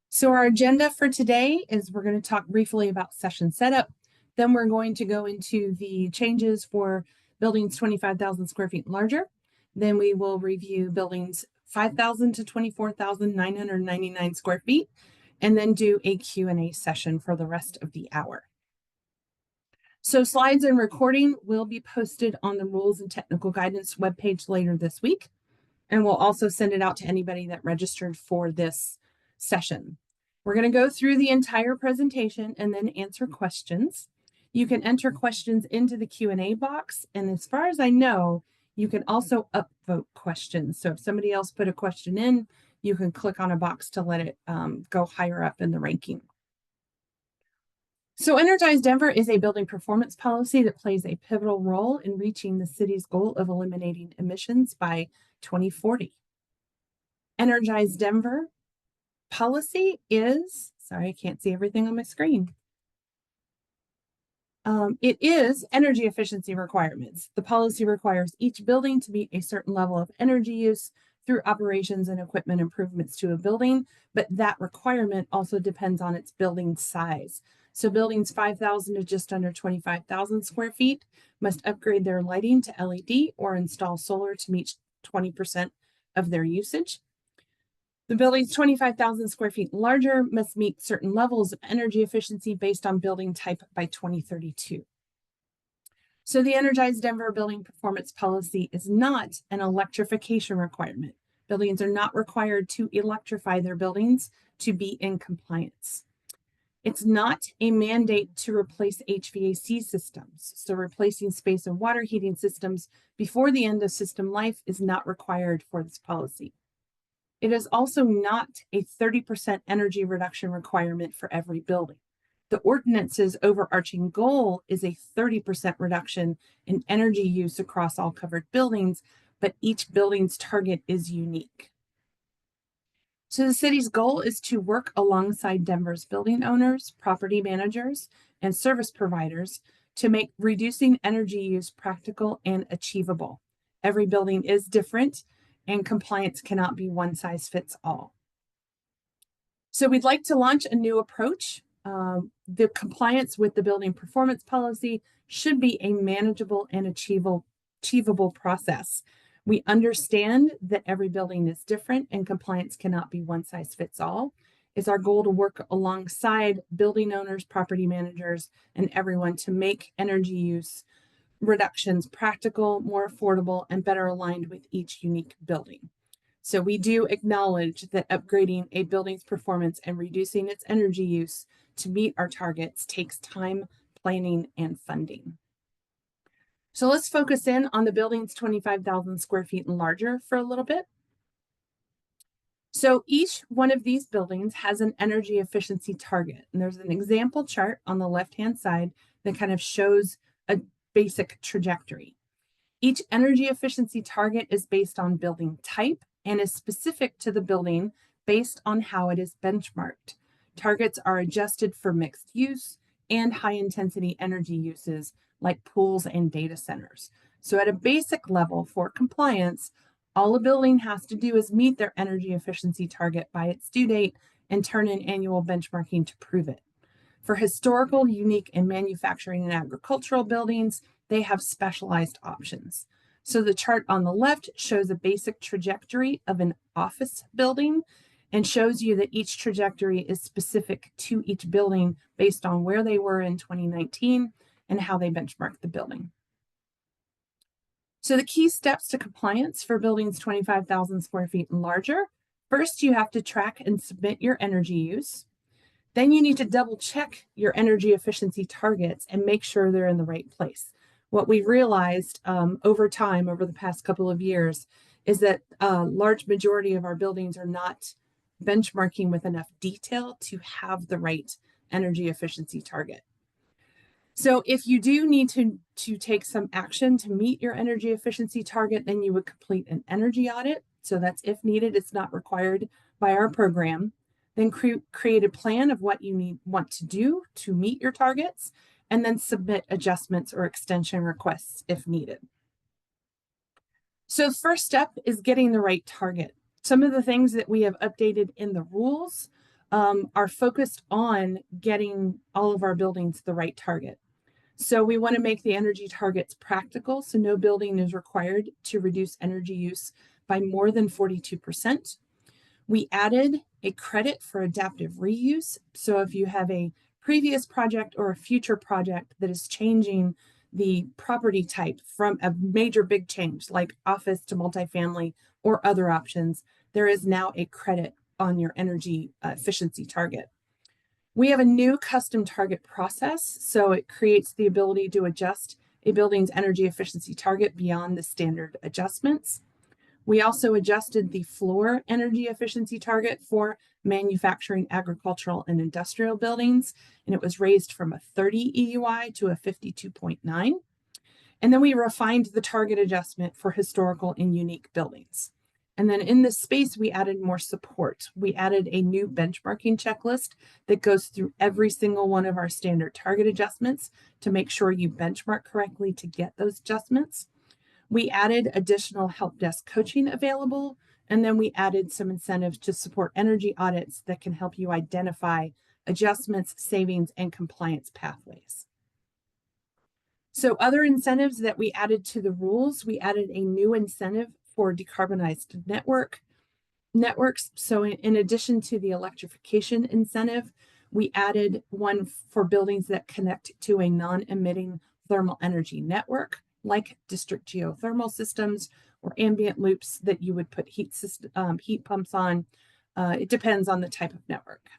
So our agenda for today is we're going to talk briefly about session setup. Then we're going to go into the changes for buildings 25,000 square feet and larger. Then we will review buildings 5,000 to 24,999 square feet, and then do a Q&A session for the rest of the hour. So slides and recording will be posted on the Rules and Technical Guidance webpage later this week, and we'll also send it out to anybody that registered for this session. We're going to go through the entire presentation and then answer questions. You can enter questions into the Q&A box, and as far as I know, you can also upvote questions. So if somebody else put a question in, you can click on a box to let it go higher up in the ranking. So Energize Denver is a building performance policy that plays a pivotal role in reaching the city's goal of eliminating emissions by 2040. Energize Denver policy is, sorry, I can't see everything on my screen. It is energy efficiency requirements. The policy requires each building to meet a certain level of energy use through operations and equipment improvements to a building, but that requirement also depends on its building size. So buildings 5,000 to just under 25,000 square feet must upgrade their lighting to LED or install solar to meet 20% of their usage. The buildings 25,000 square feet larger must meet certain levels of energy efficiency based on building type by 2032. So the Energize Denver building performance policy is not an electrification requirement. Buildings are not required to electrify their buildings to be in compliance. It's not a mandate to replace HVAC systems. So replacing space and water heating systems before the end of system life is not required for this policy. It is also not a 30% energy reduction requirement for every building. The ordinance's overarching goal is a 30% reduction in energy use across all covered buildings, but each building's target is unique. So the city's goal is to work alongside Denver's building owners, property managers, and service providers to make reducing energy use practical and achievable. Every building is different, and compliance cannot be one size fits all. So we'd like to launch a new approach. The compliance with the building performance policy should be a manageable and achievable process. We understand that every building is different and compliance cannot be one size fits all. It's our goal to work alongside building owners, property managers, and everyone to make energy use reductions practical, more affordable, and better aligned with each unique building. So we do acknowledge that upgrading a building's performance and reducing its energy use to meet our targets takes time, planning, and funding. So let's focus in on the buildings 25,000 square feet and larger for a little bit. So each one of these buildings has an energy efficiency target. And there's an example chart on the left-hand side that kind of shows a basic trajectory. Each energy efficiency target is based on building type and is specific to the building based on how it is benchmarked. Targets are adjusted for mixed use and high intensity energy uses like pools and data centers. So at a basic level for compliance, all a building has to do is meet their energy efficiency target by its due date and turn in annual benchmarking to prove it. For historical, unique, and manufacturing and agricultural buildings, they have specialized options. So the chart on the left shows a basic trajectory of an office building and shows you that each trajectory is specific to each building based on where they were in 2019 and how they benchmarked the building. So the key steps to compliance for buildings 25,000 square feet and larger. First, you have to track and submit your energy use. Then you need to double check your energy efficiency targets and make sure they're in the right place. What we've realized over time, over the past couple of years, is that a large majority of our buildings are not benchmarking with enough detail to have the right energy efficiency target. So if you do need to take some action to meet your energy efficiency target, then you would complete an energy audit. So that's if needed, it's not required by our program. Then create a plan of what you want to do to meet your targets, and then submit adjustments or extension requests if needed. So the first step is getting the right target. Some of the things that we have updated in the rules are focused on getting all of our buildings the right target. So we want to make the energy targets practical, so no building is required to reduce energy use by more than 42%. We added a credit for adaptive reuse. So if you have a previous project or a future project that is changing the property type from a major big change like office to multifamily or other options, there is now a credit on your energy efficiency target. We have a new custom target process, so it creates the ability to adjust a building's energy efficiency target beyond the standard adjustments. We also adjusted the floor energy efficiency target for manufacturing, agricultural, and industrial buildings, and it was raised from a 30 EUI to a 52.9. And then we refined the target adjustment for historical and unique buildings. And then in this space, we added more support. We added a new benchmarking checklist that goes through every single one of our standard target adjustments to make sure you benchmark correctly to get those adjustments. We added additional help desk coaching available, and then we added some incentives to support energy audits that can help you identify adjustments, savings, and compliance pathways. So other incentives that we added to the rules, we added a new incentive for decarbonized networks. So in addition to the electrification incentive, we added one for buildings that connect to a non-emitting thermal energy network, like district geothermal systems or ambient loops that you would put heat pumps on. It depends on the type of network.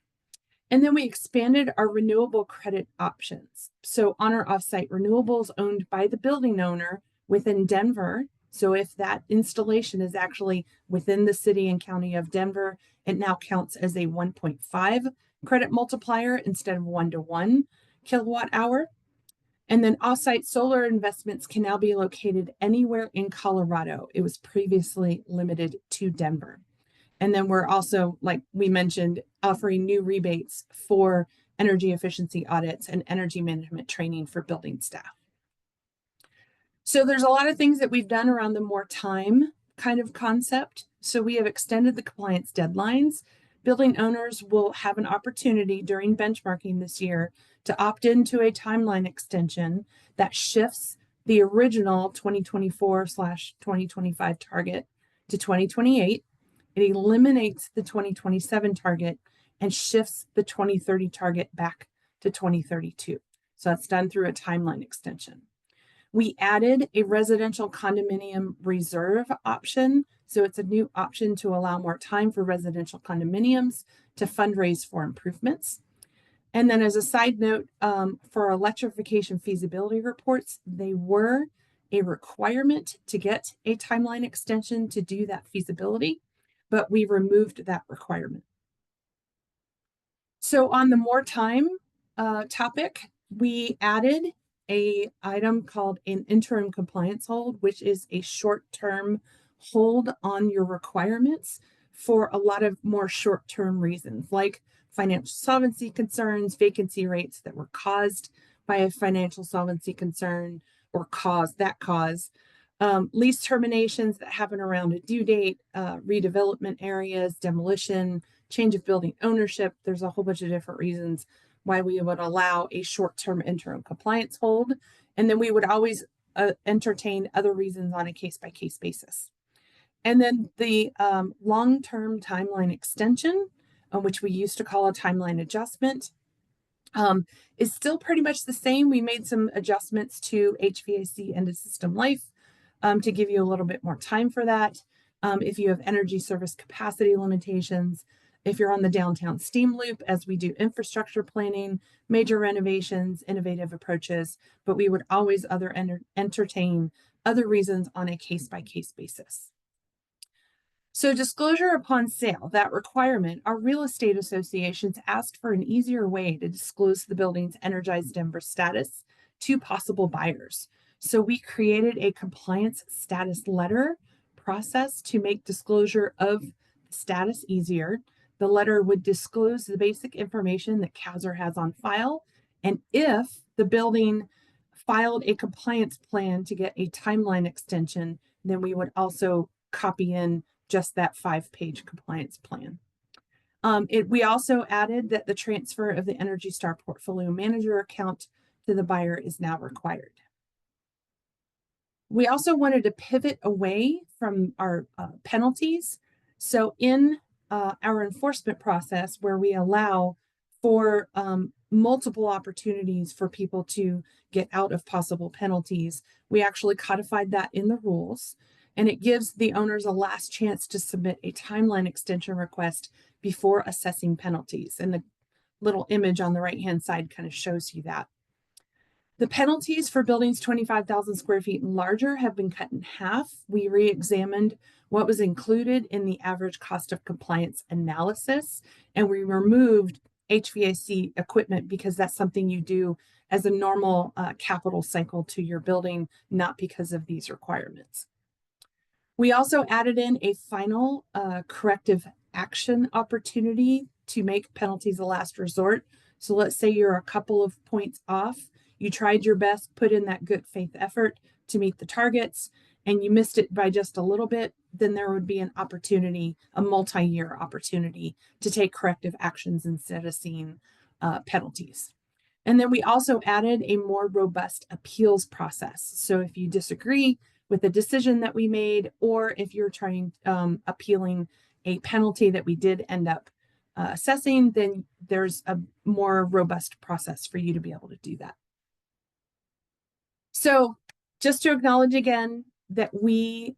And then we expanded our renewable credit options. So on our offsite renewables owned by the building owner within Denver, so if that installation is actually within the city and county of Denver, it now counts as a 1.5 credit multiplier instead of 1-to-1 kilowatt hour. And then offsite solar investments can now be located anywhere in Colorado. It was previously limited to Denver. And then we're also, like we mentioned, offering new rebates for energy efficiency audits and energy management training for building staff. So there's a lot of things that we've done around the more time kind of concept. So we have extended the compliance deadlines. Building owners will have an opportunity during benchmarking this year to opt into a timeline extension that shifts the original 2024/2025 target to 2028. It eliminates the 2027 target and shifts the 2030 target back to 2032. So that's done through a timeline extension. We added a residential condominium reserve option. So it's a new option to allow more time for residential condominiums to fundraise for improvements. And then as a side note, for electrification feasibility reports, they were a requirement to get a timeline extension to do that feasibility, but we removed that requirement. So on the more time topic, we added an item called an interim compliance hold, which is a short-term hold on your requirements for a lot of more short-term reasons, like financial solvency concerns, vacancy rates that were caused by a financial solvency concern or lease terminations that happen around a due date, redevelopment areas, demolition, change of building ownership. There's a whole bunch of different reasons why we would allow a short-term interim compliance hold. And then we would always entertain other reasons on a case-by-case basis. And then the long-term timeline extension, which we used to call a timeline adjustment, is still pretty much the same. We made some adjustments to HVAC end of system life to give you a little bit more time for that. If you have energy service capacity limitations, if you're on the downtown steam loop, as we do infrastructure planning, major renovations, innovative approaches, but we would always entertain other reasons on a case-by-case basis. So disclosure upon sale, that requirement, our real estate associations asked for an easier way to disclose the building's Energize Denver status to possible buyers. So we created a compliance status letter process to make disclosure of status easier. The letter would disclose the basic information that CASR has on file. And if the building filed a compliance plan to get a timeline extension, then we would also copy in just that 5-page compliance plan. We also added that the transfer of the Energy Star portfolio manager account to the buyer is now required. We also wanted to pivot away from our penalties. So in our enforcement process, where we allow for multiple opportunities for people to get out of possible penalties, we actually codified that in the rules, and it gives the owners a last chance to submit a timeline extension request before assessing penalties. And the little image on the right-hand side kind of shows you that. The penalties for buildings 25,000 square feet and larger have been cut in half. We re-examined what was included in the average cost of compliance analysis, and we removed HVAC equipment because that's something you do as a normal capital cycle to your building, not because of these requirements. We also added in a final corrective action opportunity to make penalties a last resort. So let's say you're a couple of points off. You tried your best, put in that good faith effort to meet the targets, and you missed it by just a little bit, then there would be an opportunity, a multi-year opportunity to take corrective actions instead of seeing penalties. And then we also added a more robust appeals process. So if you disagree with the decision that we made, or if you're trying appealing a penalty that we did end up assessing, then there's a more robust process for you to be able to do that. So just to acknowledge again that we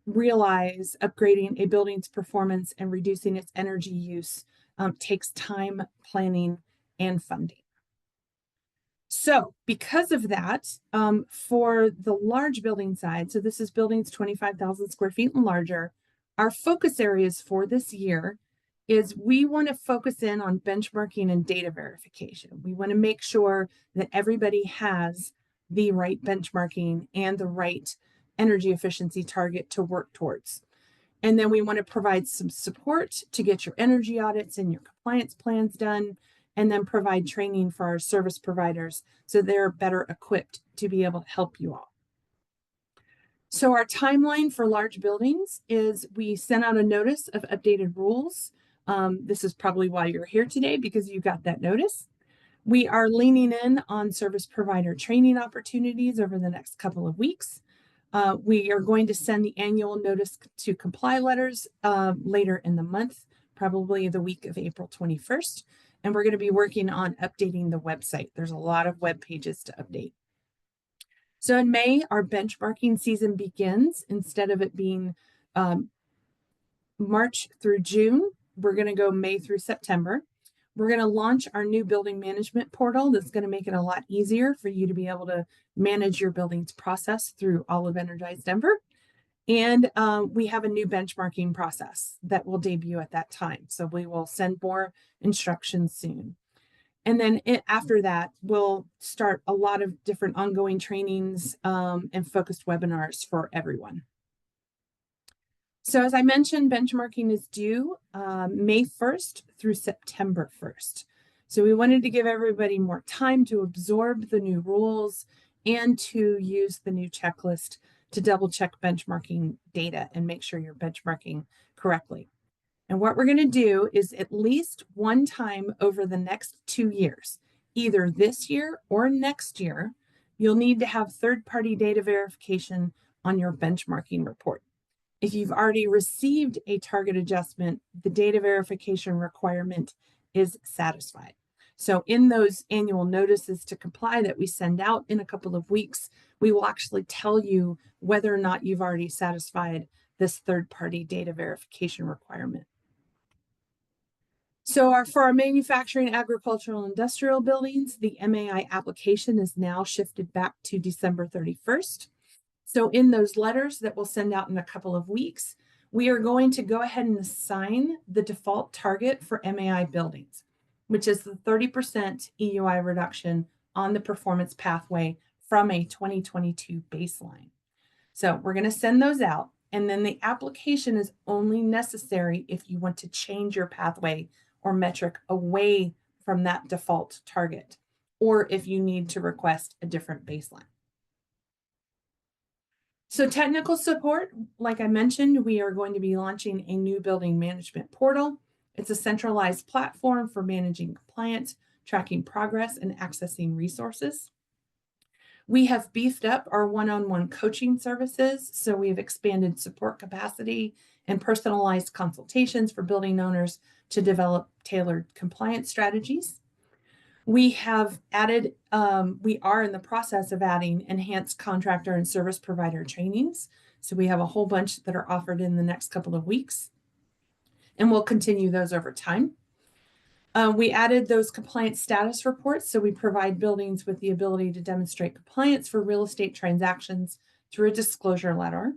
realize upgrading a building's performance and reducing its energy use takes time, planning, and funding. So because of that, for the large building side, so this is buildings 25,000 square feet and larger, our focus areas for this year is we want to focus in on benchmarking and data verification. We want to make sure that everybody has the right benchmarking and the right energy efficiency target to work towards. And then we want to provide some support to get your energy audits and your compliance plans done, and then provide training for our service providers so they're better equipped to be able to help you all. So our timeline for large buildings is we sent out a notice of updated rules. This is probably why you're here today, because you got that notice. We are leaning in on service provider training opportunities over the next couple of weeks. We are going to send the annual notice to comply letters later in the month, probably the week of April 21st. And we're going to be working on updating the website. There's a lot of web pages to update. So in May, our benchmarking season begins. Instead of it being March through June, we're going to go May through September. We're going to launch our new building management portal that's going to make it a lot easier for you to be able to manage your building's process through all of Energize Denver. And we have a new benchmarking process that will debut at that time. So we will send more instructions soon. And then after that, we'll start a lot of different ongoing trainings and focused webinars for everyone. So as I mentioned, benchmarking is due May 1st through September 1st. So we wanted to give everybody more time to absorb the new rules and to use the new checklist to double check benchmarking data and make sure you're benchmarking correctly. And what we're going to do is at least one time over the next 2 years, either this year or next year, you'll need to have third-party data verification on your benchmarking report. If you've already received a target adjustment, the data verification requirement is satisfied. So in those annual notices to comply that we send out in a couple of weeks, we will actually tell you whether or not you've already satisfied this third-party data verification requirement. So for our manufacturing, agricultural, industrial buildings, the MAI application is now shifted back to December 31st. So in those letters that we'll send out in a couple of weeks, we are going to go ahead and assign the default target for MAI buildings, which is the 30% EUI reduction on the performance pathway from a 2022 baseline. So we're going to send those out, and then the application is only necessary if you want to change your pathway or metric away from that default target, or if you need to request a different baseline. So technical support, like I mentioned, we are going to be launching a new building management portal. It's a centralized platform for managing compliance, tracking progress, and accessing resources. We have beefed up our one-on-one coaching services. So we've expanded support capacity and personalized consultations for building owners to develop tailored compliance strategies. We have added, we are in the process of adding enhanced contractor and service provider trainings. So we have a whole bunch that are offered in the next couple of weeks, and we'll continue those over time. We added those compliance status reports. So we provide buildings with the ability to demonstrate compliance for real estate transactions through a disclosure letter.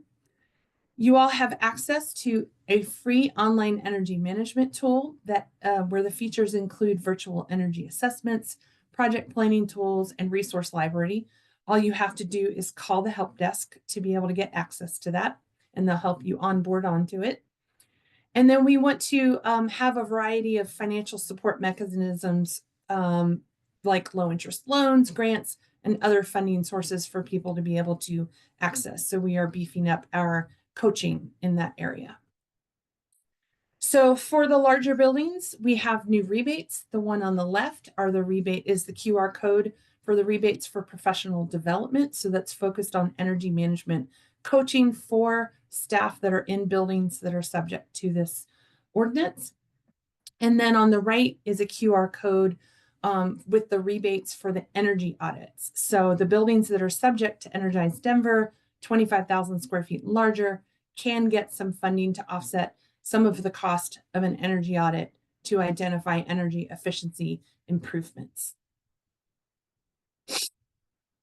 You all have access to a free online energy management tool that where the features include virtual energy assessments, project planning tools, and resource library. All you have to do is call the help desk to be able to get access to that, and they'll help you onboard onto it. And then we want to have a variety of financial support mechanisms like low interest loans, grants, and other funding sources for people to be able to access. So we are beefing up our coaching in that area. So for the larger buildings, we have new rebates. The one on the left is the QR code for the rebates for professional development. So that's focused on energy management coaching for staff that are in buildings that are subject to this ordinance. And then on the right is a QR code with the rebates for the energy audits. So the buildings that are subject to Energize Denver, 25,000 square feet larger, can get some funding to offset some of the cost of an energy audit to identify energy efficiency improvements.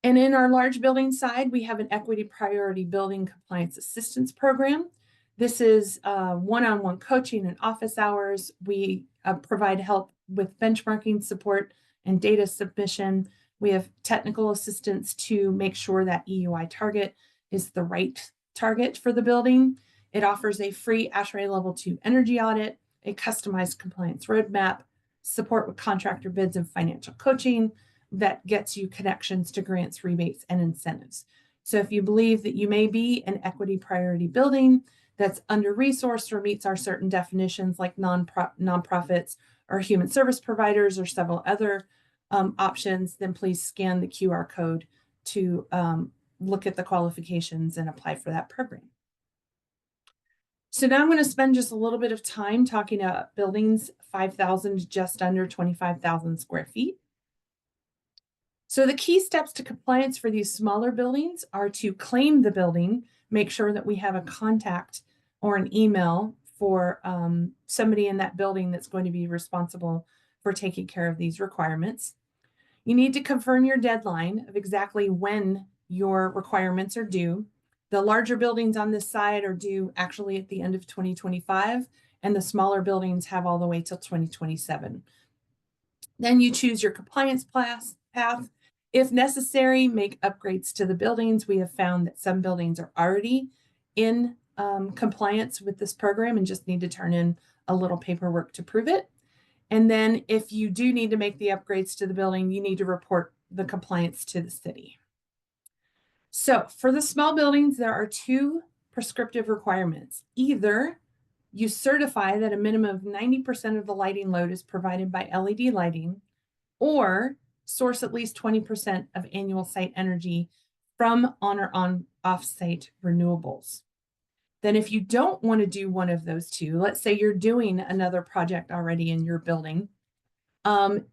And in our large building side, we have an equity priority building compliance assistance program. This is one-on-one coaching and office hours. We provide help with benchmarking support and data submission. We have technical assistance to make sure that EUI target is the right target for the building. It offers a free ASHRAE Level 2 energy audit, a customized compliance roadmap, support with contractor bids and financial coaching that gets you connections to grants, rebates, and incentives. So if you believe that you may be an equity priority building that's under-resourced or meets our certain definitions like nonprofits or human service providers or several other options, then please scan the QR code to look at the qualifications and apply for that program. So now I'm going to spend just a little bit of time talking about buildings 5,000 to just under 25,000 square feet. So the key steps to compliance for these smaller buildings are to claim the building, make sure that we have a contact or an email for somebody in that building that's going to be responsible for taking care of these requirements. You need to confirm your deadline of exactly when your requirements are due. The larger buildings on this side are due actually at the end of 2025, and the smaller buildings have all the way till 2027. Then you choose your compliance path. If necessary, make upgrades to the buildings. We have found that some buildings are already in compliance with this program and just need to turn in a little paperwork to prove it. And then if you do need to make the upgrades to the building, you need to report the compliance to the city. So for the small buildings, there are two prescriptive requirements. Either you certify that a minimum of 90% of the lighting load is provided by LED lighting, or source at least 20% of annual site energy from on or off-site renewables. Then if you don't want to do one of those two, let's say you're doing another project already in your building,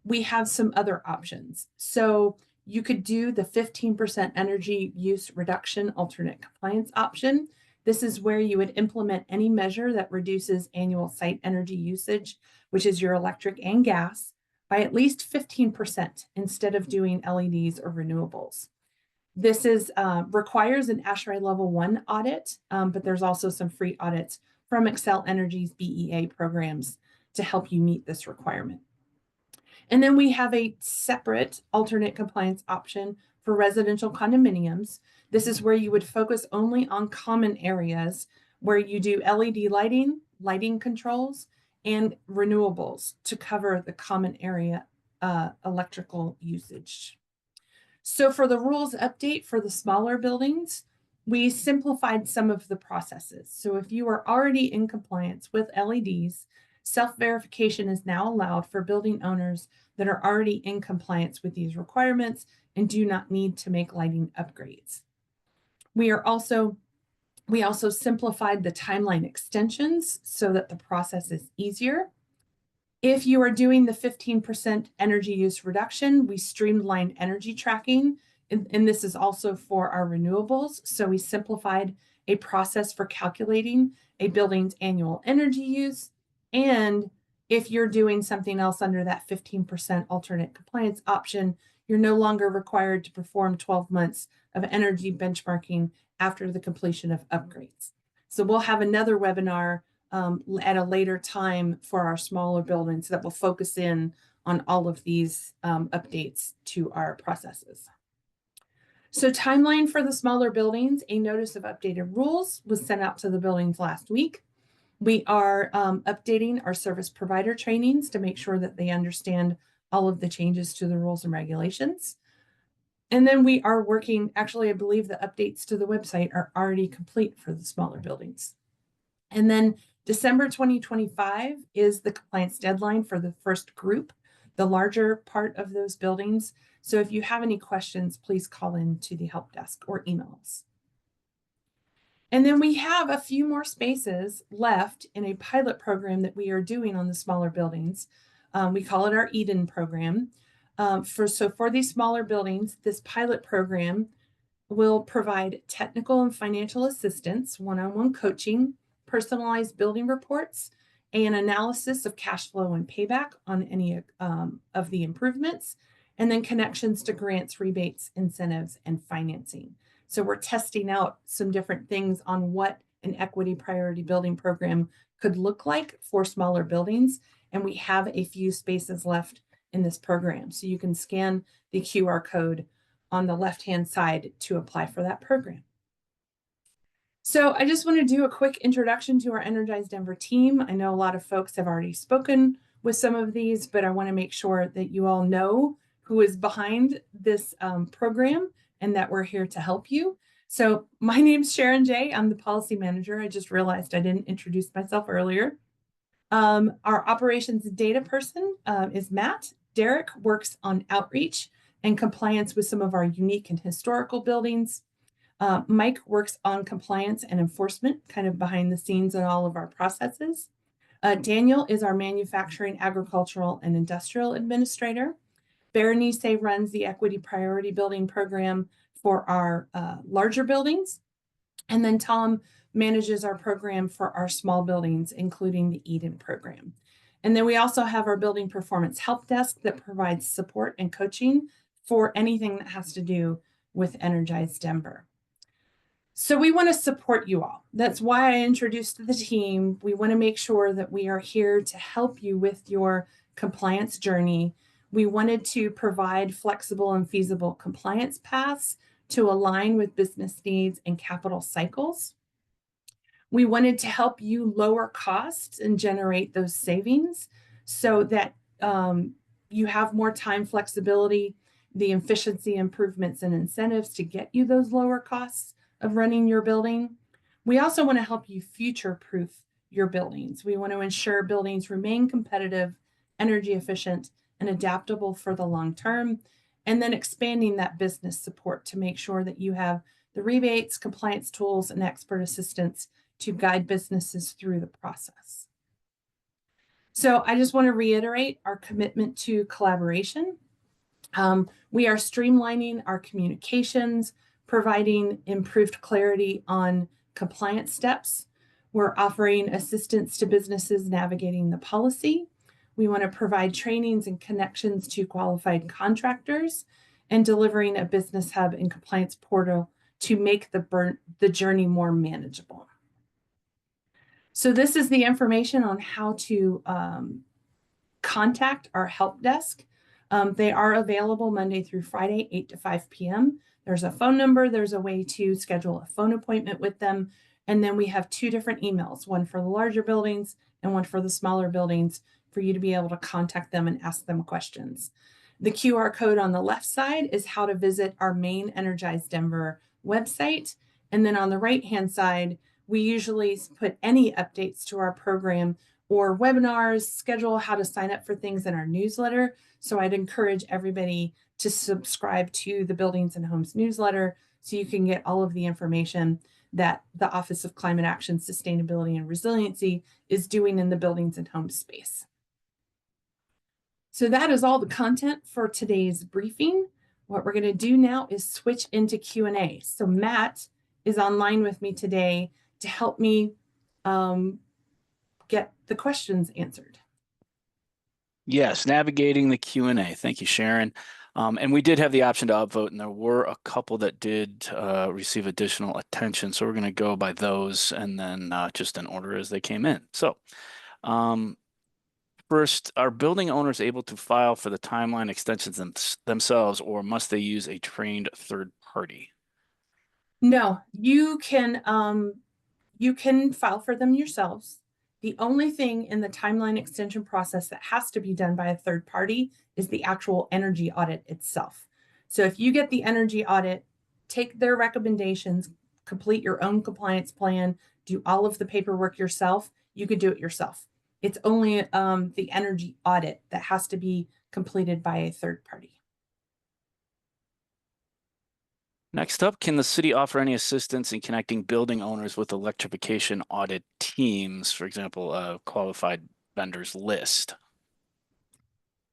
we have some other options. So you could do the 15% energy use reduction alternate compliance option. This is where you would implement any measure that reduces annual site energy usage, which is your electric and gas, by at least 15% instead of doing LEDs or renewables. This requires an ASHRAE Level 1 audit, but there's also some free audits from Xcel Energy's BEA programs to help you meet this requirement. And then we have a separate alternate compliance option for residential condominiums. This is where you would focus only on common areas where you do LED lighting, lighting controls, and renewables to cover the common area electrical usage. So for the rules update for the smaller buildings, we simplified some of the processes. So if you are already in compliance with LEDs, Self-verification is now allowed for building owners that are already in compliance with these requirements and do not need to make lighting upgrades. We also simplified the timeline extensions so that the process is easier. If you are doing the 15% energy use reduction, we streamlined energy tracking, and this is also for our renewables. So we simplified a process for calculating a building's annual energy use. And if you're doing something else under that 15% alternate compliance option, you're no longer required to perform 12 months of energy benchmarking after the completion of upgrades. So we'll have another webinar at a later time for our smaller buildings that will focus in on all of these updates to our processes. So timeline for the smaller buildings, a notice of updated rules was sent out to the buildings last week. We are updating our service provider trainings to make sure that they understand all of the changes to the rules and regulations. And then we are working, actually, I believe the updates to the website are already complete for the smaller buildings. And then December 2025 is the compliance deadline for the first group, the larger part of those buildings. So if you have any questions, please call in to the help desk or email us. And then we have a few more spaces left in a pilot program that we are doing on the smaller buildings. We call it our Eden program. For these smaller buildings, this pilot program will provide technical and financial assistance, one-on-one coaching, personalized building reports, and analysis of cash flow and payback on any of the improvements, and then connections to grants, rebates, incentives, and financing. So we're testing out some different things on what an equity priority building program could look like for smaller buildings. And we have a few spaces left in this program. So you can scan the QR code on the left-hand side to apply for that program. So I just want to do a quick introduction to our Energize Denver team. I know a lot of folks have already spoken with some of these, but I want to make sure that you all know who is behind this program and that we're here to help you. So my name's Sharon J. I'm the policy manager. I just realized I didn't introduce myself earlier. Our operations data person is Matt. Derek works on outreach and compliance with some of our unique and historical buildings. Mike works on compliance and enforcement, kind of behind the scenes in all of our processes. Daniel is our manufacturing, agricultural, and industrial administrator. Berenice runs the equity priority building program for our larger buildings. And then Tom manages our program for our small buildings, including the Eden program. And then we also have our building performance help desk that provides support and coaching for anything that has to do with Energize Denver. So we want to support you all. That's why I introduced the team. We want to make sure that we are here to help you with your compliance journey. We wanted to provide flexible and feasible compliance paths to align with business needs and capital cycles. We wanted to help you lower costs and generate those savings so that you have more time flexibility, the efficiency improvements and incentives to get you those lower costs of running your building. We also want to help you future-proof your buildings. We want to ensure buildings remain competitive, energy efficient, and adaptable for the long term, and then expanding that business support to make sure that you have the rebates, compliance tools, and expert assistance to guide businesses through the process. So I just want to reiterate our commitment to collaboration. We are streamlining our communications, providing improved clarity on compliance steps. We're offering assistance to businesses navigating the policy. We want to provide trainings and connections to qualified contractors and delivering a business hub and compliance portal to make the journey more manageable. So this is the information on how to contact our help desk. They are available Monday through Friday, 8 to 5 p.m. There's a phone number. There's a way to schedule a phone appointment with them. And then we have two different emails, one for the larger buildings and one for the smaller buildings, for you to be able to contact them and ask them questions. The QR code on the left side is how to visit our main Energize Denver website. And then on the right-hand side, we usually put any updates to our program or webinars, schedule how to sign up for things in our newsletter. So I'd encourage everybody to subscribe to the Buildings and Homes newsletter so you can get all of the information that the Office of Climate Action, Sustainability, and Resiliency is doing in the buildings and homes space. So that is all the content for today's briefing. What we're going to do now is switch into Q&A. So Matt is online with me today to help me get the questions answered. Yes, navigating the Q&A. Thank you, Sharon. And we did have the option to upvote, and there were a couple that did receive additional attention. So we're going to go by those and then just in order as they came in. So first, are building owners able to file for the timeline extensions themselves, or must they use a trained third party? No, you can file for them yourselves. The only thing in the timeline extension process that has to be done by a third party is the actual energy audit itself. So if you get the energy audit, take their recommendations, complete your own compliance plan, do all of the paperwork yourself, you could do it yourself. It's only the energy audit that has to be completed by a third party. Next up, can the city offer any assistance in connecting building owners with electrification audit teams, for example, a qualified vendors list?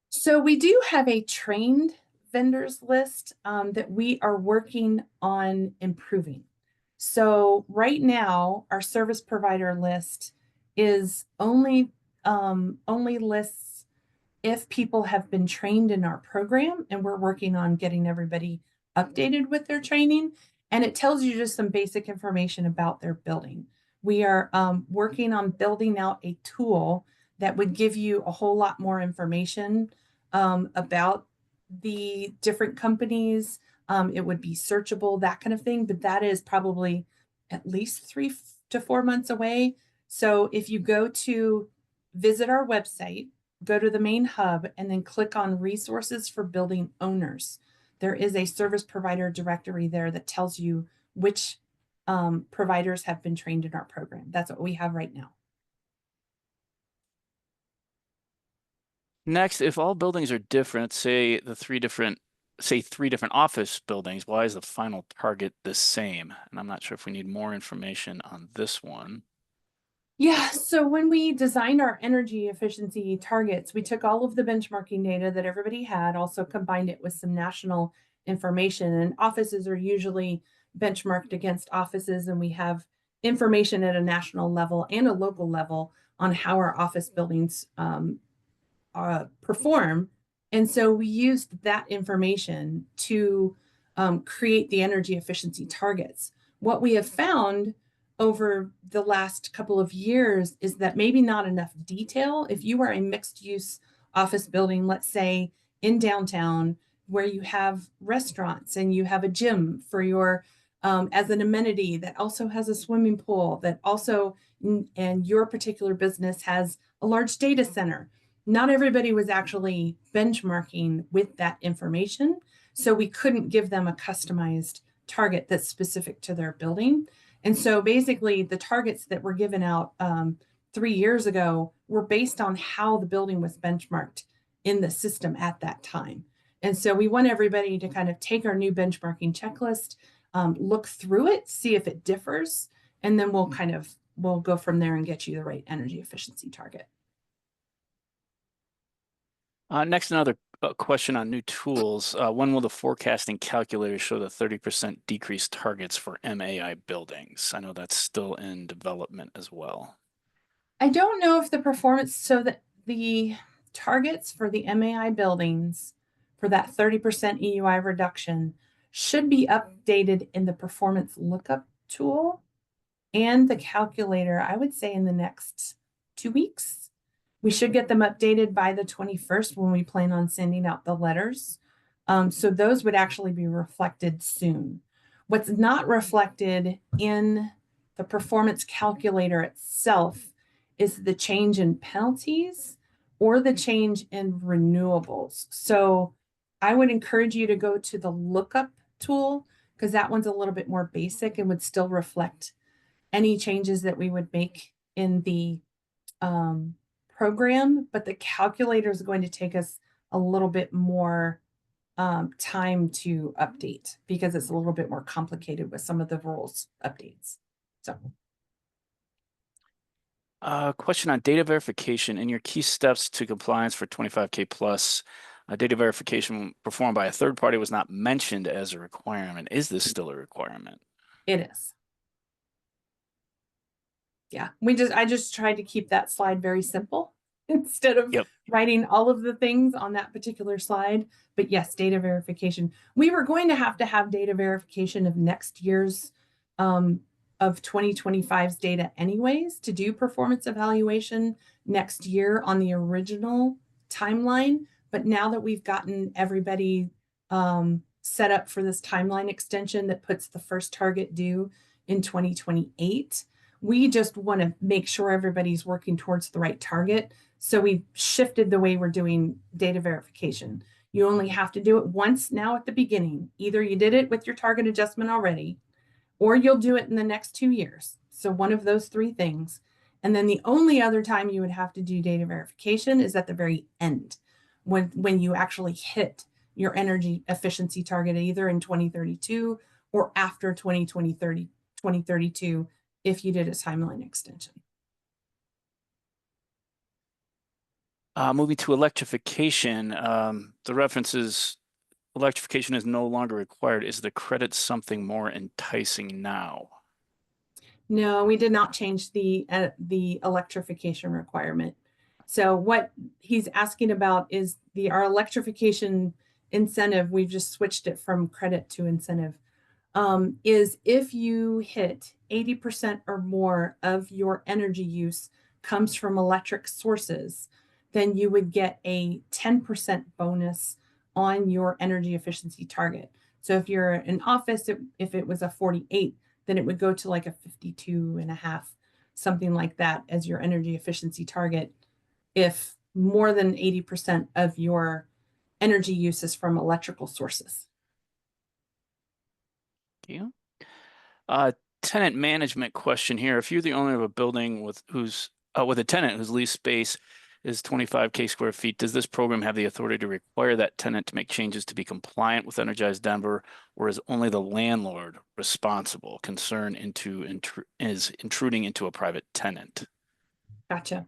So we do have a trained vendors list that we are working on improving. So right now, our service provider list is only lists if people have been trained in our program, and we're working on getting everybody updated with their training. And it tells you just some basic information about their building. We are working on building out a tool that would give you a whole lot more information about the different companies. It would be searchable, that kind of thing, but that is probably at least 3 to 4 months away. So if you go to visit our website, go to the main hub, and then click on resources for building owners, there is a service provider directory there that tells you which providers have been trained in our program. That's what we have right now. Next, if all buildings are different, say three different office buildings, why is the final target the same? And I'm not sure if we need more information on this one. Yeah, so when we designed our energy efficiency targets, we took all of the benchmarking data that everybody had, also combined it with some national information. And offices are usually benchmarked against offices, and we have information at a national level and a local level on how our office buildings perform. And so we used that information to create the energy efficiency targets. What we have found over the last couple of years is that maybe not enough detail. If you are a mixed use office building, let's say in downtown, where you have restaurants and you have a gym for your as an amenity that also has a swimming pool, that also, and your particular business has a large data center, not everybody was actually benchmarking with that information. So we couldn't give them a customized target that's specific to their building. And so basically the targets that were given out 3 years ago were based on how the building was benchmarked in the system at that time. And so we want everybody to kind of take our new benchmarking checklist, look through it, see if it differs, and then we'll go from there and get you the right energy efficiency target. Next, another question on new tools. When will the forecasting calculator show the 30% decrease targets for MAI buildings? I know that's still in development as well. I don't know if the performance, so that the targets for the MAI buildings for that 30% EUI reduction should be updated in the performance lookup tool and the calculator, I would say in the next 2 weeks. We should get them updated by the 21st when we plan on sending out the letters. So those would actually be reflected soon. What's not reflected in the performance calculator itself is the change in penalties or the change in renewables. So I would encourage you to go to the lookup tool, because that one's a little bit more basic and would still reflect any changes that we would make in the program, but the calculator is going to take us a little bit more time to update because it's a little bit more complicated with some of the rules updates. So. Question on data verification. In your key steps to compliance for 25K plus, data verification performed by a third party was not mentioned as a requirement. Is this still a requirement? It is. Yeah, I just tried to keep that slide very simple instead of Yep. writing all of the things on that particular slide. But yes, data verification. We were going to have data verification of next year's of 2025's data anyways to do performance evaluation next year on the original timeline. But now that we've gotten everybody set up for this timeline extension that puts the first target due in 2028, we just want to make sure everybody's working towards the right target. So we shifted the way we're doing data verification. You only have to do it once now at the beginning. Either you did it with your target adjustment already, or you'll do it in the next 2 years. So one of those three things. And then the only other time you would have to do data verification is at the very end, when you actually hit your energy efficiency target, either in 2032 or after 2032, if you did a timeline extension. Moving to electrification, the reference is electrification is no longer required. Is the credit something more enticing now? No, we did not change the electrification requirement. So what he's asking about is our electrification incentive. We've just switched it from credit to incentive. Is if you hit 80% or more of your energy use comes from electric sources, then you would get a 10% bonus on your energy efficiency target. So if you're an office, if it was a 48, then it would go to like a 52 and a half, something like that as your energy efficiency target, if more than 80% of your energy use is from electrical sources. Thank you. Tenant management question here. If you're the owner of a building with a tenant whose lease space is 25K square feet, does this program have the authority to require that tenant to make changes to be compliant with Energize Denver, or is only the landlord responsible? Concern is intruding into a private tenant. Gotcha.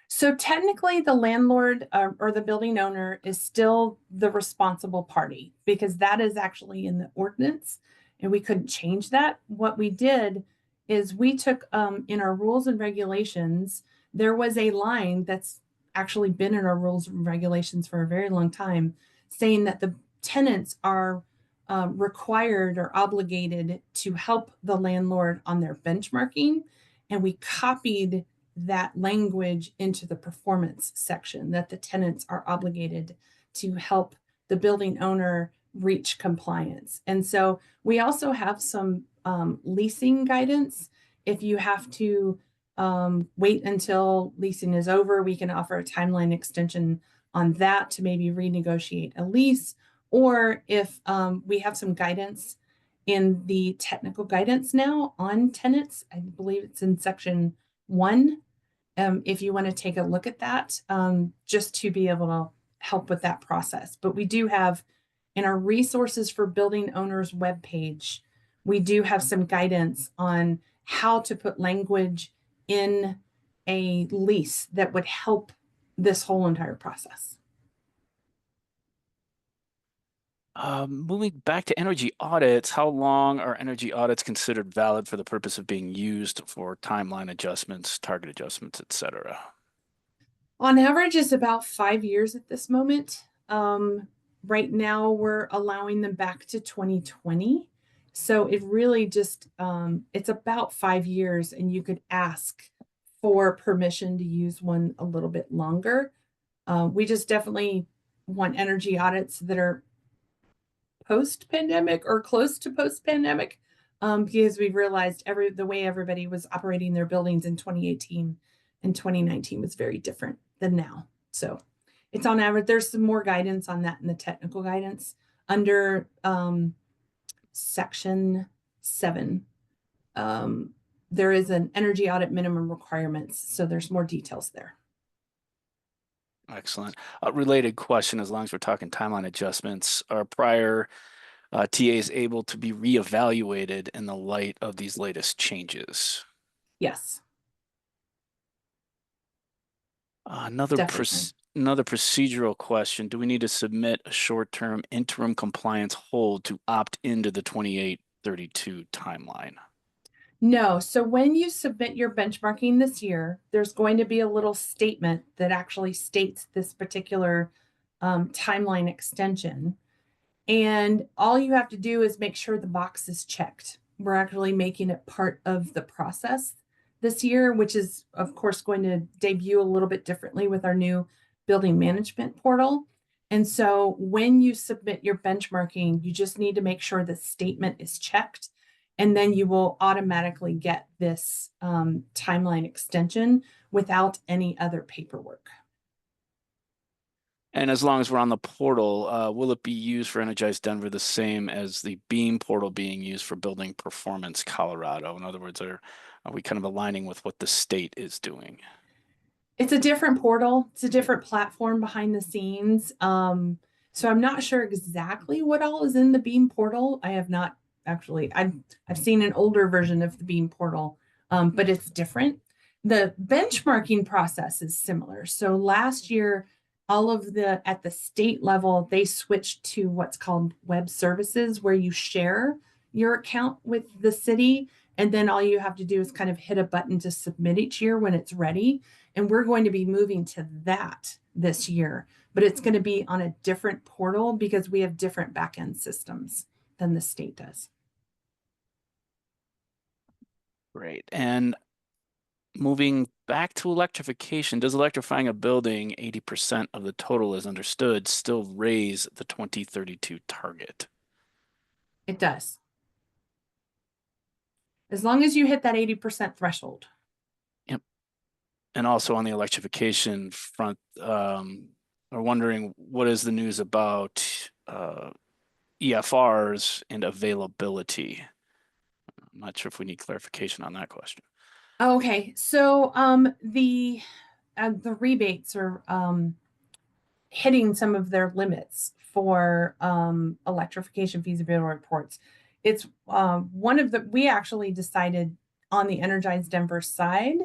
So technically the landlord or the building owner is still the responsible party because that is actually in the ordinance and we couldn't change that. What we did is we took in our rules and regulations, there was a line that's actually been in our rules and regulations for a very long time saying that the tenants are required or obligated to help the landlord on their benchmarking. And we copied that language into the performance section, that the tenants are obligated to help the building owner reach compliance. And so we also have some leasing guidance. If you have to wait until leasing is over, we can offer a timeline extension on that to maybe renegotiate a lease. Or if we have some guidance in the technical guidance now on tenants, I believe it's in section 1. If you want to take a look at that, just to be able to help with that process. But we do have in our resources for building owners webpage, we do have some guidance on how to put language in a lease that would help this whole entire process. Moving back to energy audits, how long are energy audits considered valid for the purpose of being used for timeline adjustments, target adjustments, etc.? On average, it's about 5 years at this moment. Right now, we're allowing them back to 2020. So it really just, it's about 5 years, and you could ask for permission to use one a little bit longer. We just definitely want energy audits that are post-pandemic or close to post-pandemic, because we've realized the way everybody was operating their buildings in 2018 and 2019 was very different than now. So it's on average. There's some more guidance on that in the technical guidance under section 7. There is an energy audit minimum requirements, so there's more details there. Excellent. A related question, as long as we're talking timeline adjustments, are prior TAs able to be reevaluated in the light of these latest changes? Yes, Another definitely. another procedural question. Do we need to submit a short-term interim compliance hold to opt into the 2832 timeline? No, so when you submit your benchmarking this year, there's going to be a little statement that actually states this particular timeline extension. And all you have to do is make sure the box is checked. We're actually making it part of the process this year, which is, of course, going to debut a little bit differently with our new building management portal. And so when you submit your benchmarking, you just need to make sure the statement is checked. And then you will automatically get this timeline extension without any other paperwork. And as long as we're on the portal, will it be used for Energize Denver the same as the Beam portal being used for Building Performance Colorado? In other words, are we kind of aligning with what the state is doing? It's a different portal. It's a different platform behind the scenes. So I'm not sure exactly what all is in the Beam portal. I have not actually. I've seen an older version of the Beam portal, but it's different. The benchmarking process is similar. So last year, all of the at the state level, they switched to what's called web services, where you share your account with the city, and then all you have to do is kind of hit a button to submit each year when it's ready. And we're going to be moving to that this year, but it's going to be on a different portal because we have different backend systems than the state does. Great. And moving back to electrification, does electrifying a building 80% of the total is understood still raise the 2032 target? It does. As long as you hit that 80% threshold. Yep. And also on the electrification front, we're wondering what is the news about EFRs and availability? I'm not sure if we need clarification on that question. Okay, so the rebates are hitting some of their limits for electrification feasibility reports. It's one of the, we actually decided on the Energize Denver side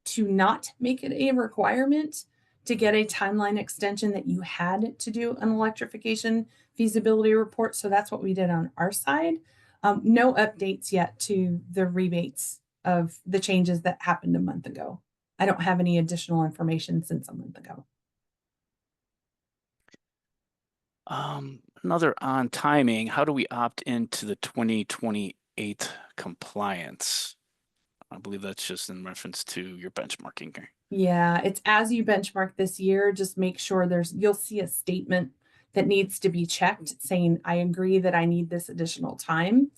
to not make it a requirement to get a timeline extension that you had to do an electrification feasibility report. So that's what we did on our side. No updates yet to the rebates of the changes that happened a month ago. I don't have any additional information since a month ago. Another on timing, how do we opt into the 2028 compliance? I believe that's just in reference to your benchmarking. Yeah, it's as you benchmark this year, just make sure you'll see a statement that needs to be checked saying, I agree that I need this additional time.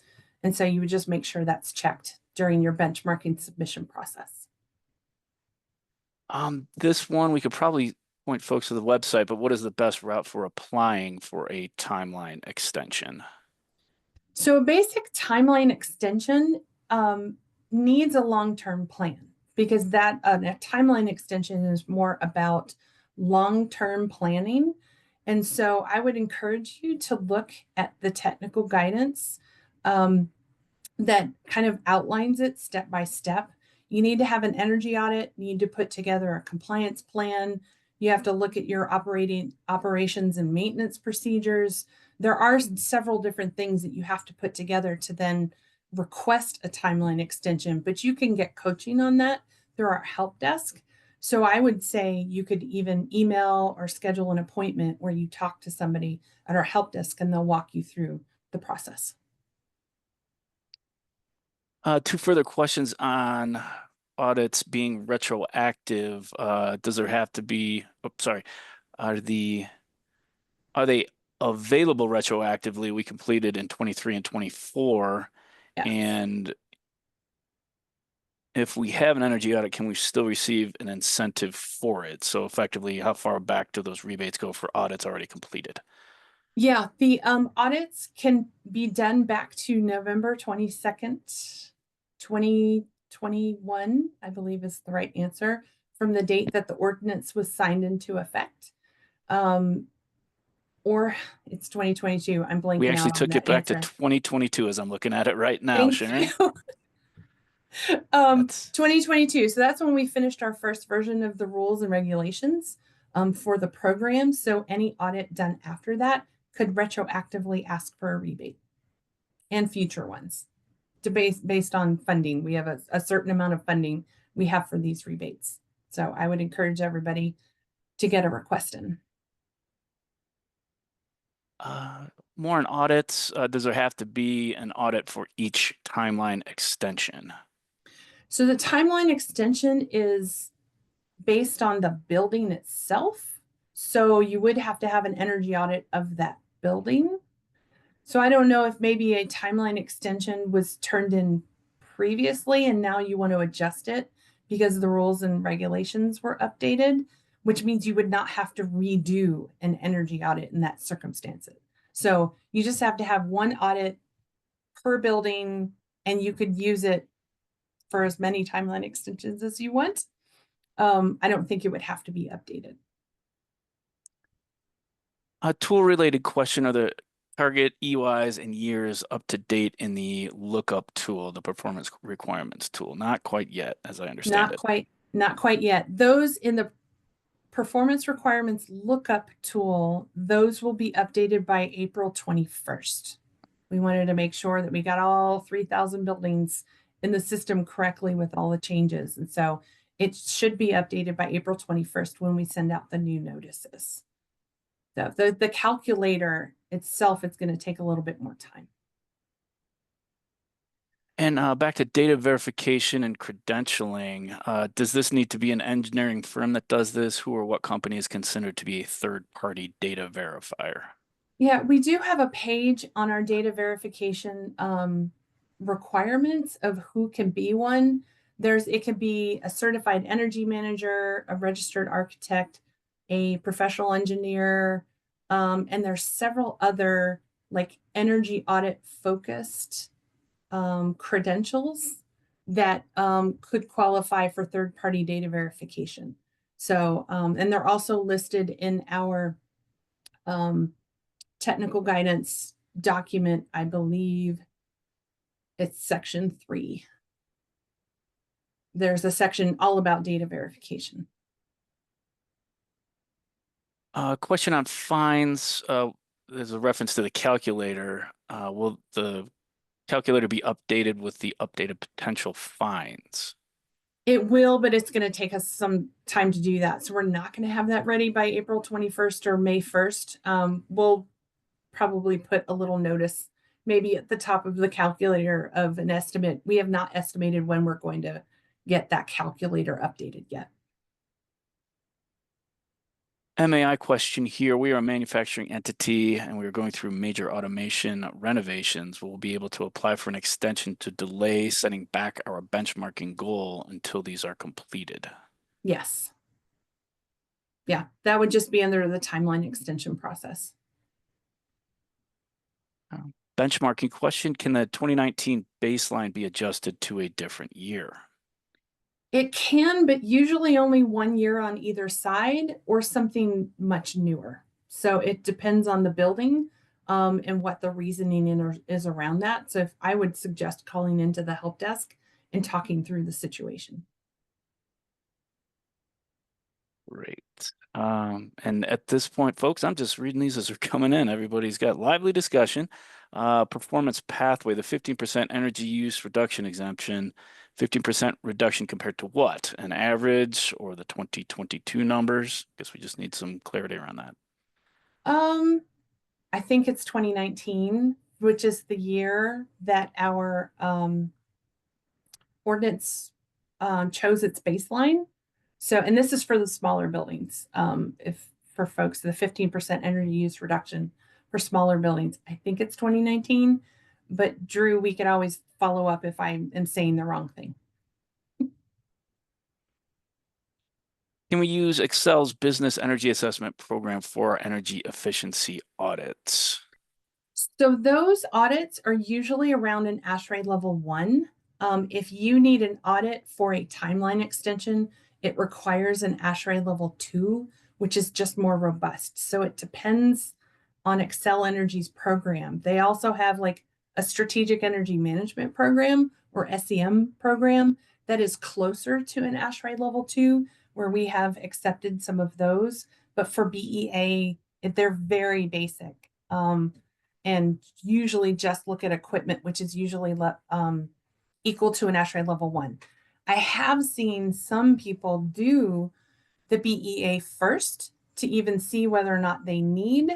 And so you would just make sure that's checked during your benchmarking submission process. This one we could probably point folks to the website, but what is the best route for applying for a timeline extension? So a basic timeline extension needs a long-term plan because that a timeline extension is more about long-term planning. And so I would encourage you to look at the technical guidance that kind of outlines it step by step. You need to have an energy audit, you need to put together a compliance plan. You have to look at your operations and maintenance procedures. There are several different things that you have to put together to then request a timeline extension, but you can get coaching on that through our help desk. So I would say you could even email or schedule an appointment where you talk to somebody at our help desk and they'll walk you through the process. Two further questions on audits being retroactive. Does there have to be, oh, sorry, are the are they available retroactively? We completed in 23 and 24. Yes. And if we have an energy audit, can we still receive an incentive for it? So effectively, how far back do those rebates go for audits already completed? Yeah, the audits can be done back to November 22nd, 2021, I believe is the right answer from the date that the ordinance was signed into effect. Or it's 2022. I'm We blanking actually out on took it that back to answer. 2022 as I'm looking at it right now, Thank you. Sharon. That's 2022. So that's when we finished our first version of the rules and regulations for the program. So any audit done after that could retroactively ask for a rebate and future ones based on funding. We have a certain amount of funding we have for these rebates. So I would encourage everybody to get a request in. more on audits. Does there have to be an audit for each timeline extension? So the timeline extension is based on the building itself. So you would have to have an energy audit of that building. So I don't know if maybe a timeline extension was turned in previously and now you want to adjust it because the rules and regulations were updated, which means you would not have to redo an energy audit in that circumstance. So you just have to have one audit per building and you could use it for as many timeline extensions as you want. I don't think it would have to be updated. A tool-related question: are the target EUIs and years up to date in the lookup tool, the performance requirements tool? Not quite yet, as I understand it. Not quite yet. Those in the performance requirements lookup tool, those will be updated by April 21st. We wanted to make sure that we got all 3,000 buildings in the system correctly with all the changes. And so it should be updated by April 21st when we send out the new notices. So the calculator itself, it's going to take a little bit more time. And back to data verification and credentialing, does this need to be an engineering firm that does this? Who or what company is considered to be a third-party data verifier? Yeah, we do have a page on our data verification requirements of who can be one. It could be a certified energy manager, a registered architect, a professional engineer, and there's several other like energy audit focused credentials that could qualify for third-party data verification. So, and they're also listed in our technical guidance document. I believe it's section 3. There's a section all about data verification. Question on fines. There's a reference to the calculator. Will the calculator be updated with the updated potential fines? It will, but it's going to take us some time to do that. So we're not going to have that ready by April 21st or May 1st. We'll probably put a little notice maybe at the top of the calculator of an estimate. We have not estimated when we're going to get that calculator updated yet. MAI question here. We are a manufacturing entity and we are going through major automation renovations. We'll be able to apply for an extension to delay setting back our benchmarking goal until these are completed. Yes. Yeah, that would just be under the timeline extension process. Benchmarking question. Can the 2019 baseline be adjusted to a different year? It can, but usually only 1 year on either side or something much newer. So it depends on the building and what the reasoning is around that. So if I would suggest calling into the help desk and talking through the situation. Great. And at this point, folks, I'm just reading these as they're coming in. Everybody's got lively discussion. Performance pathway, the 15% energy use reduction exemption, 15% reduction compared to what? An average or the 2022 numbers? Guess we just need some clarity around that. I think it's 2019, which is the year that our ordinance chose its baseline. So, and this is for the smaller buildings. If for folks, the 15% energy use reduction for smaller buildings, I think it's 2019. But Drew, we could always follow up if I am saying the wrong thing. Can we use Excel's business energy assessment program for our energy efficiency audits? So those audits are usually around an ASHRAE level 1. If you need an audit for a timeline extension, it requires an ASHRAE level 2, which is just more robust. So it depends on Xcel Energy's program. They also have like a strategic energy management program or SEM program that is closer to an ASHRAE level 2, where we have accepted some of those. But for BEA, they're very basic. And usually just look at equipment, which is usually equal to an ASHRAE level 1. I have seen some people do the BEA first to even see whether or not they need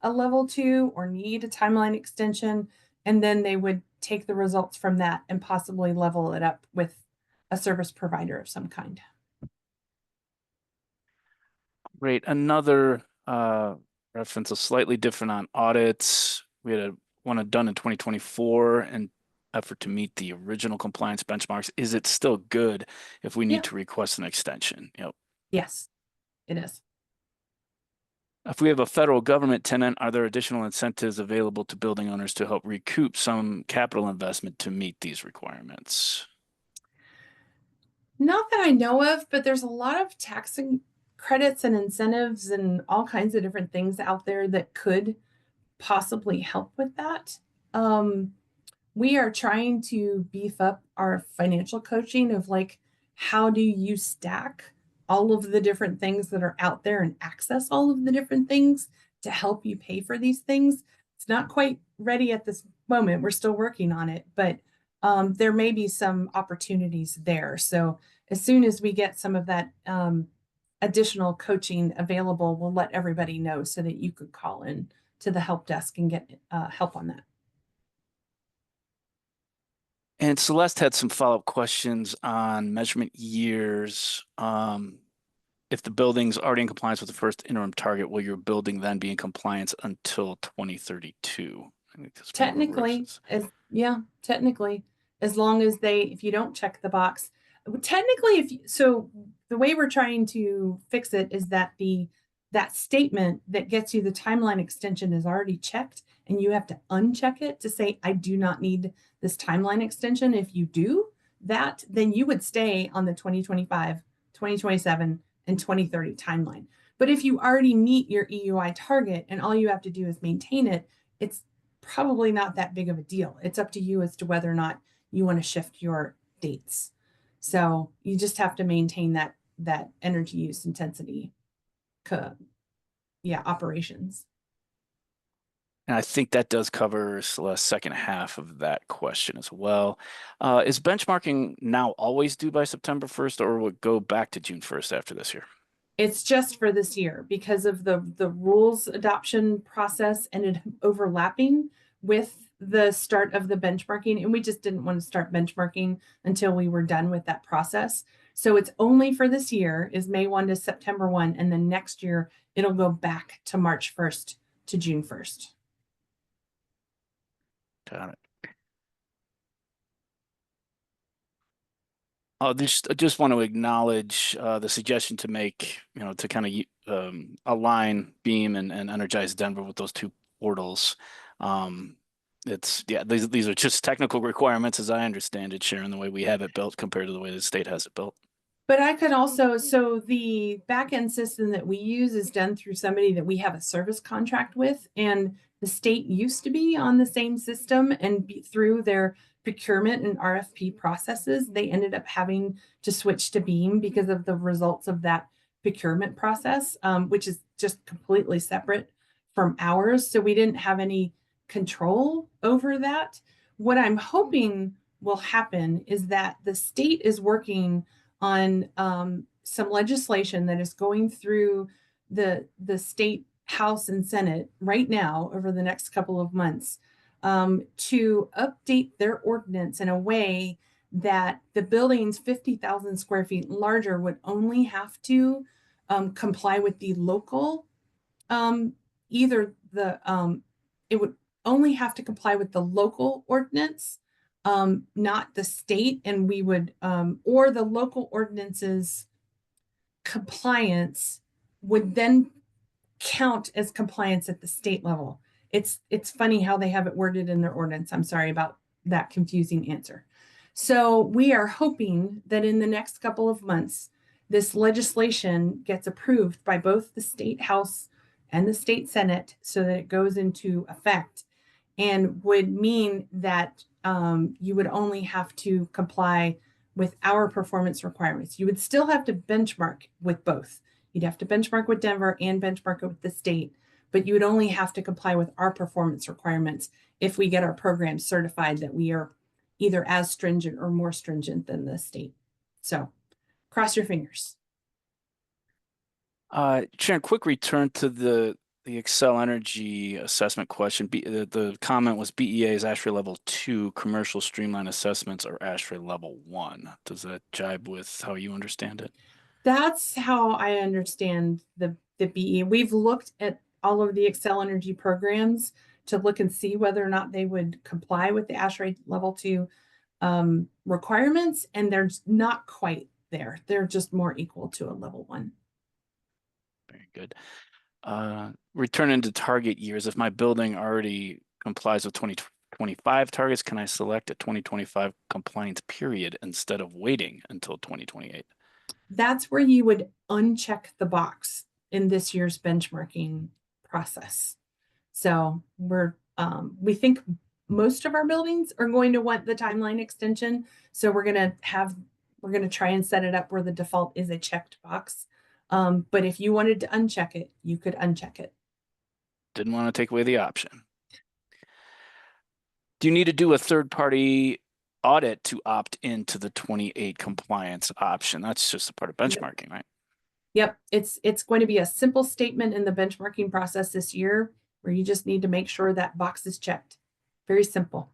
a level 2 or need a timeline extension, and then they would take the results from that and possibly level it up with a service provider of some kind. Great. Another reference, a slightly different on audits. We had one done in 2024 and effort to meet the original compliance benchmarks. Is it still good if we need to request an extension? Yep. Yes, it is. If we have a federal government tenant, are there additional incentives available to building owners to help recoup some capital investment to meet these requirements? Not that I know of, but there's a lot of taxing credits and incentives and all kinds of different things out there that could possibly help with that. We are trying to beef up our financial coaching of like, how do you stack all of the different things that are out there and access all of the different things to help you pay for these things. It's not quite ready at this moment. We're still working on it, but there may be some opportunities there. So as soon as we get some of that additional coaching available, we'll let everybody know so that you could call in to the help desk and get help on that. And Celeste had some follow-up questions on measurement years. If the building's already in compliance with the first interim target, will your building then be in compliance until 2032? I think that's Technically, technically, as long as if you don't check the box, technically, so the way we're trying to fix it is that that statement that gets you the timeline extension is already checked, and you have to uncheck it to say, I do not need this timeline extension. If you do that, then you would stay on the 2025, 2027, and 2030 timeline. But if you already meet your EUI target and all you have to do is maintain it, it's probably not that big of a deal. It's up to you as to whether or not you want to shift your dates. So you just have to maintain that energy use intensity operations. And I think that does cover the second half of that question as well. Is benchmarking now always due by September 1st, or will it go back to June 1st after this year? It's just for this year because of the rules adoption process ended overlapping with the start of the benchmarking, and we just didn't want to start benchmarking until we were done with that process. So it's only for this year, is May 1 to September 1, and then next year it'll go back to March 1st to June 1st. Got it. I just want to acknowledge the suggestion to make, to kind of align Beam and Energize Denver with those two portals. These are just technical requirements as I understand it, Sharon, the way we have it built compared to the way the state has it built. But I could also, so the backend system that we use is done through somebody that we have a service contract with, and the state used to be on the same system, and through their procurement and RFP processes, they ended up having to switch to Beam because of the results of that procurement process, which is just completely separate from ours. So we didn't have any control over that. What I'm hoping will happen is that the state is working on some legislation that is going through the state House and Senate right now over the next couple of months to update their ordinance in a way that the buildings 50,000 square feet larger would only have to comply with the local, it would only have to comply with the local ordinance, not the state, and we would, or the local ordinances compliance would then count as compliance at the state level. It's funny how they have it worded in their ordinance. I'm sorry about that confusing answer. So we are hoping that in the next couple of months this legislation gets approved by both the state house and the state senate so that it goes into effect, and would mean that you would only have to comply with our performance requirements. You would still have to benchmark with both. You'd have to benchmark with Denver and benchmark with the state, but you would only have to comply with our performance requirements if we get our program certified that we are either as stringent or more stringent than the state. So cross your fingers. Sharon, quick return to the Excel Energy assessment question. The comment was BEA is ASHRAE level 2, commercial streamline assessments are ASHRAE level 1. Does that jibe with how you understand it? That's how I understand the BE. We've looked at all of the Excel Energy programs to look and see whether or not they would comply with the ASHRAE level 2 requirements, and they're not quite there. They're just more equal to a level 1. Very good. Return to target years. If my building already complies with 2025 targets, can I select a 2025 compliance period instead of waiting until 2028? That's where you would uncheck the box in this year's benchmarking process. So we think most of our buildings are going to want the timeline extension. So we're going to try and set it up where the default is a checked box. But if you wanted to uncheck it, you could uncheck it. Didn't want to take away the option. Do you need to do a third-party audit to opt into the 28 compliance option? That's just a part of benchmarking, right? Yep, it's going to be a simple statement in the benchmarking process this year where you just need to make sure that box is checked. Very simple.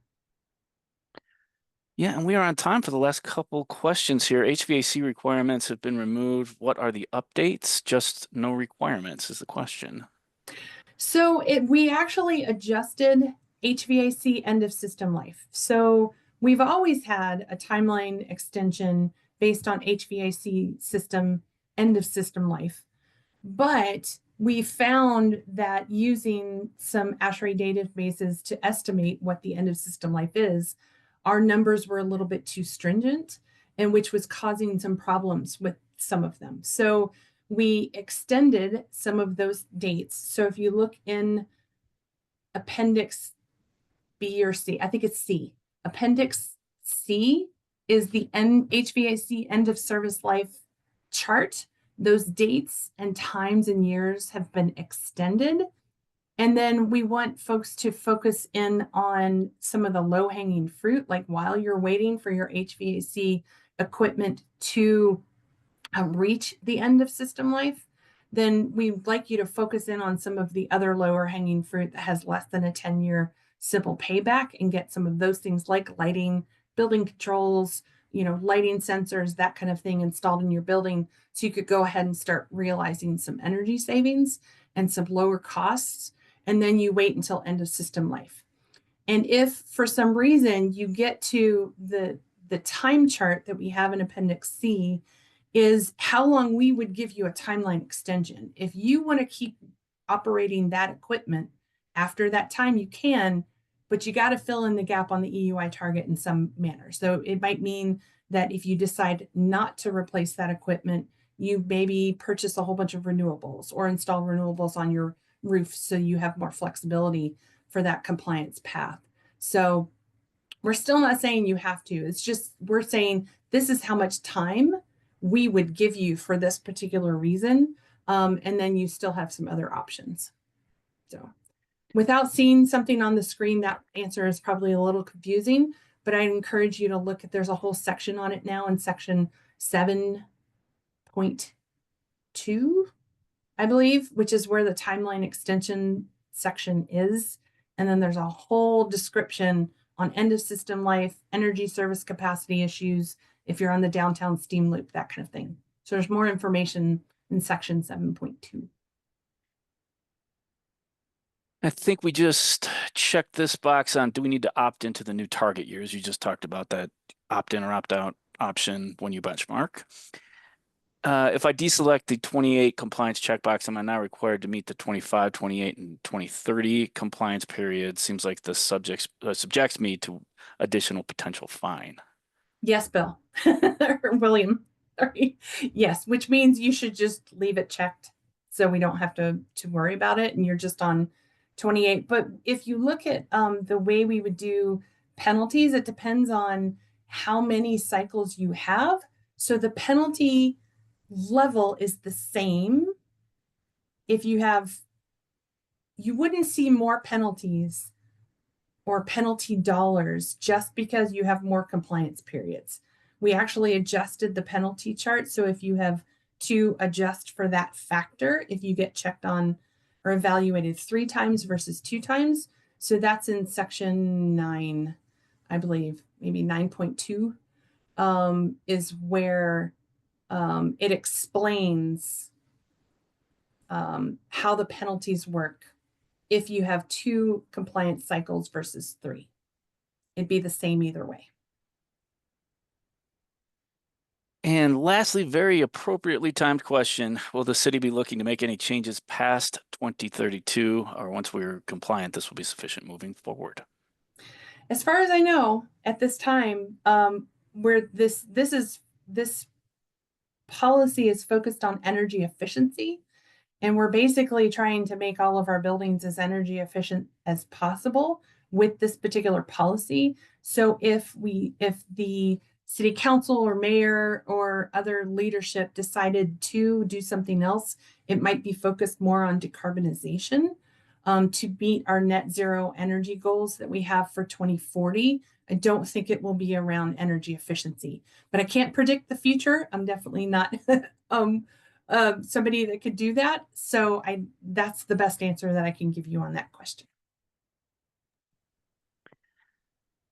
Yeah, and we are on time for the last couple questions here. HVAC requirements have been removed. What are the updates? Just no requirements is the question. So we actually adjusted HVAC end of system life. So we've always had a timeline extension based on HVAC system end of system life. But we found that using some ASHRAE databases to estimate what the end of system life is, our numbers were a little bit too stringent, and which was causing some problems with some of them. So we extended some of those dates. So if you look in Appendix B or C, I think it's C. Appendix C is the HVAC end of service life chart. Those dates and times and years have been extended. And then we want folks to focus in on some of the low-hanging fruit, like while you're waiting for your HVAC equipment to reach the end of system life, then we'd like you to focus in on some of the other lower hanging fruit that has less than a 10-year simple payback and get some of those things like lighting, building controls, lighting sensors, that kind of thing installed in your building. So you could go ahead and start realizing some energy savings and some lower costs. And then you wait until end of system life. And if for some reason you get to the time chart that we have in Appendix C, is how long we would give you a timeline extension. If you want to keep operating that equipment after that time, you can, but you got to fill in the gap on the EUI target in some manner. So it might mean that if you decide not to replace that equipment, you maybe purchase a whole bunch of renewables or install renewables on your roof so you have more flexibility for that compliance path. So we're still not saying you have to. It's just we're saying this is how much time we would give you for this particular reason. And then you still have some other options. So without seeing something on the screen, that answer is probably a little confusing, but I encourage you to look at, there's a whole section on it now in section 7.2, I believe, which is where the timeline extension section is. And then there's a whole description on end of system life, energy service capacity issues, if you're on the downtown steam loop, that kind of thing. So there's more information in section 7.2. I think we just checked this box on, do we need to opt into the new target years? You just talked about that opt in or opt out option when you benchmark. If I deselect the 28 compliance checkbox, am I now required to meet the 25, 28, and 2030 compliance period? Seems like the subjects me to additional potential fine. Yes, Bill or William. Sorry. Yes, which means you should just leave it checked so we don't have to worry about it and you're just on 28. But if you look at the way we would do penalties, it depends on how many cycles you have. So the penalty level is the same. If you have, you wouldn't see more penalties or penalty dollars just because you have more compliance periods. We actually adjusted the penalty chart. So if you have to adjust for that factor, if you get checked on or evaluated 3 times versus 2 times. So that's in section 9, I believe, maybe 9.2 is where it explains how the penalties work if you have 2 compliance cycles versus 3. It'd be the same either way. And lastly, very appropriately timed question. Will the city be looking to make any changes past 2032, or once we're compliant, this will be sufficient moving forward? As far as I know, at this time, where this policy is focused on energy efficiency, and we're basically trying to make all of our buildings as energy efficient as possible with this particular policy. So if the city council or mayor or other leadership decided to do something else, it might be focused more on decarbonization to meet our net zero energy goals that we have for 2040. I don't think it will be around energy efficiency, but I can't predict the future. I'm definitely not somebody that could do that. So that's the best answer that I can give you on that question.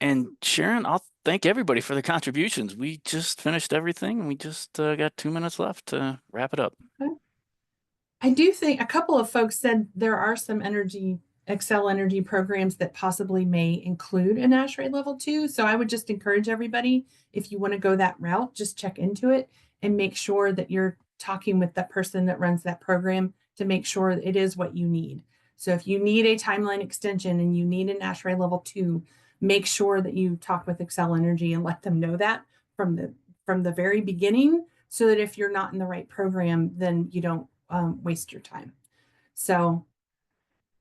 And Sharon, I'll thank everybody for the contributions. We just finished everything and we just got 2 minutes left to wrap it up. Okay. I do think a couple of folks said there are some Excel energy programs that possibly may include an ASHRAE level 2. So I would just encourage everybody, if you want to go that route, just check into it and make sure that you're talking with the person that runs that program to make sure it is what you need. So if you need a timeline extension and you need an ASHRAE level 2, make sure that you talk with Excel Energy and let them know that from the very beginning, so that if you're not in the right program, then you don't waste your time. So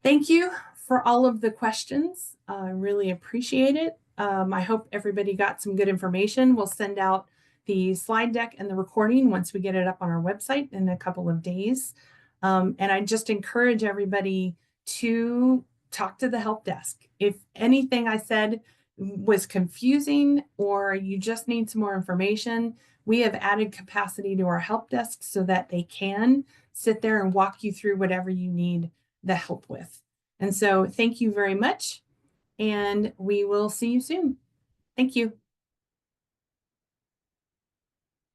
thank you for all of the questions. I really appreciate it. I hope everybody got some good information. We'll send out the slide deck and the recording once we get it up on our website in a couple of days. And I just encourage everybody to talk to the help desk. If anything I said was confusing or you just need some more information, we have added capacity to our help desk so that they can sit there and walk you through whatever you need the help with. And so thank you very much, and we will see you soon. Thank you.